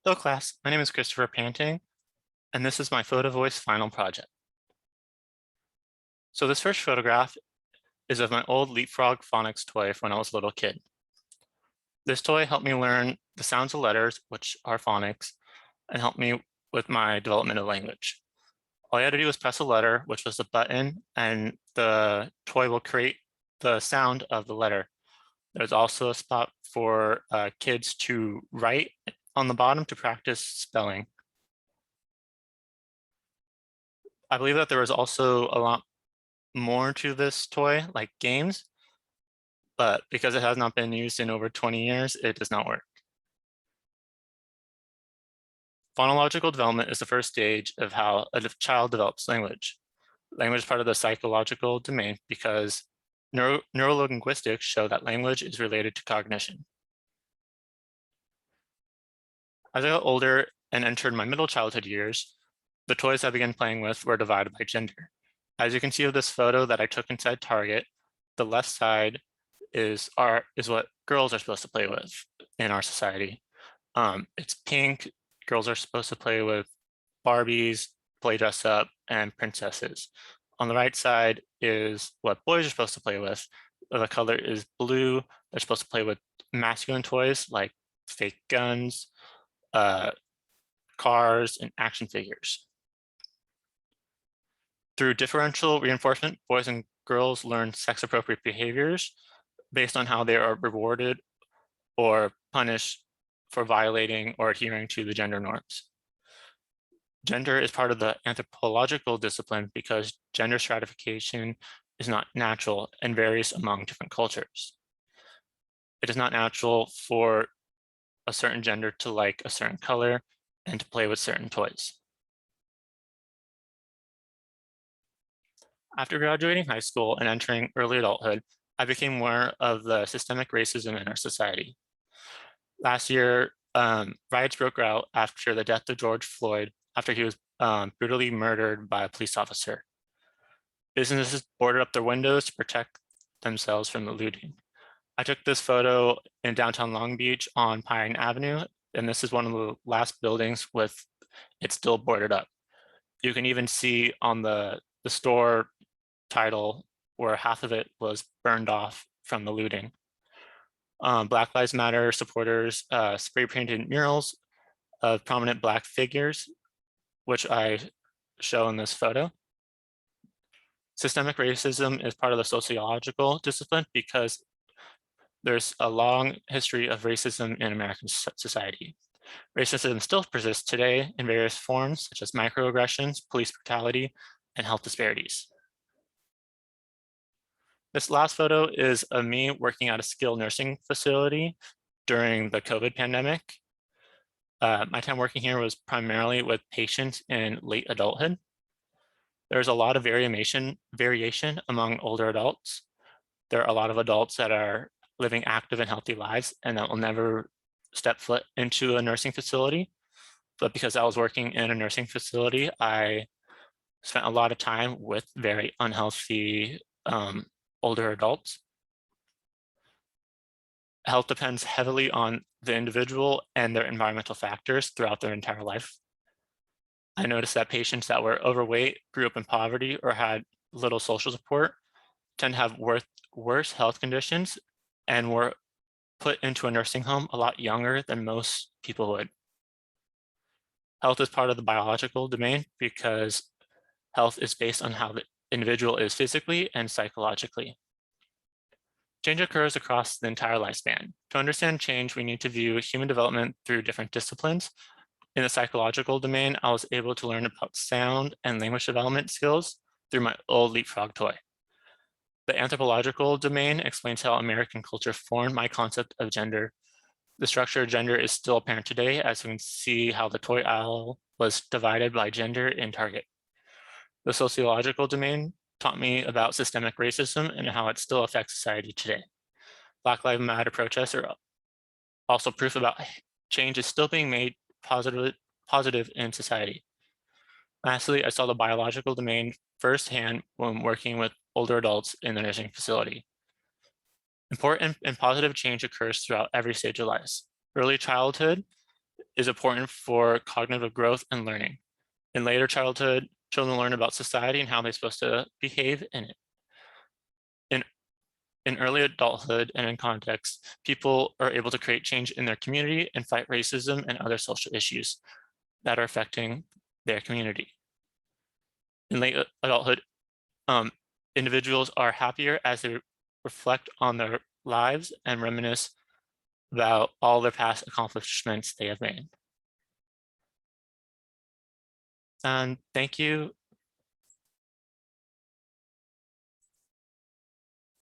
Hello class, my name is Christopher Panting, and this is my Photovoice final project. So this first photograph is of my old Leapfrog phonics toy from when I was a little kid. This toy helped me learn the sounds of letters, which are phonics, and helped me with my development of language. All you had to do was press a letter, which was the button, and the toy will create the sound of the letter. There's also a spot for kids to write on the bottom to practice spelling. I believe that there was also a lot more to this toy, like games, but because it has not been used in over 20 years, it does not work. Phonological development is the first stage of how a child develops language. Language is part of the psychological domain because neurolinguistics show that language is related to cognition. As I got older and entered my middle childhood years, the toys I began playing with were divided by gender. As you can see of this photo that I took inside Target, the left side is what girls are supposed to play with in our society. It's pink. Girls are supposed to play with Barbies, play dress up, and princesses. On the right side is what boys are supposed to play with. The color is blue. They're supposed to play with masculine toys like fake guns, cars, and action figures. Through differential reinforcement, boys and girls learn sex-appropriate behaviors based on how they are rewarded or punished for violating or adhering to the gender norms. Gender is part of the anthropological discipline because gender stratification is not natural and varies among different cultures. It is not natural for a certain gender to like a certain color and to play with certain toys. After graduating high school and entering early adulthood, I became aware of the systemic racism in our society. Last year, riots broke out after the death of George Floyd, after he was brutally murdered by a police officer. Businesses boarded up their windows to protect themselves from the looting. I took this photo in downtown Long Beach on Pine Avenue, and this is one of the last buildings with it still boarded up. You can even see on the store title where half of it was burned off from the looting. Black Lives Matter supporters spray painted murals of prominent Black figures, which I show in this photo. Systemic racism is part of the sociological discipline because there's a long history of racism in American society. Racism still persists today in various forms, such as microaggressions, police brutality, and health disparities. This last photo is of me working at a skilled nursing facility during the COVID pandemic. My time working here was primarily with patients in late adulthood. There's a lot of variation among older adults. There are a lot of adults that are living active and healthy lives and that will never step foot into a nursing facility. But because I was working in a nursing facility, I spent a lot of time with very unhealthy older adults. Health depends heavily on the individual and their environmental factors throughout their entire life. I noticed that patients that were overweight, grew up in poverty, or had little social support tend to have worse health conditions and were put into a nursing home a lot younger than most people would. Health is part of the biological domain because health is based on how the individual is physically and psychologically. Change occurs across the entire lifespan. To understand change, we need to view human development through different disciplines. In the psychological domain, I was able to learn about sound and language development skills through my old Leapfrog toy. The anthropological domain explains how American culture formed my concept of gender. The structure of gender is still apparent today, as we can see how the toy aisle was divided by gender in Target. The sociological domain taught me about systemic racism and how it still affects society today. Black Lives Matter protests are also proof about change is still being made positive in society. Lastly, I saw the biological domain firsthand when working with older adults in the nursing facility. Important and positive change occurs throughout every stage of life. Early childhood is important for cognitive growth and learning. In later childhood, children learn about society and how they're supposed to behave in it. In, in early adulthood and in context, people are able to create change in their community and fight racism and other social issues that are affecting their community. In late adulthood, individuals are happier as they reflect on their lives and reminisce about all their past accomplishments they have made. And thank you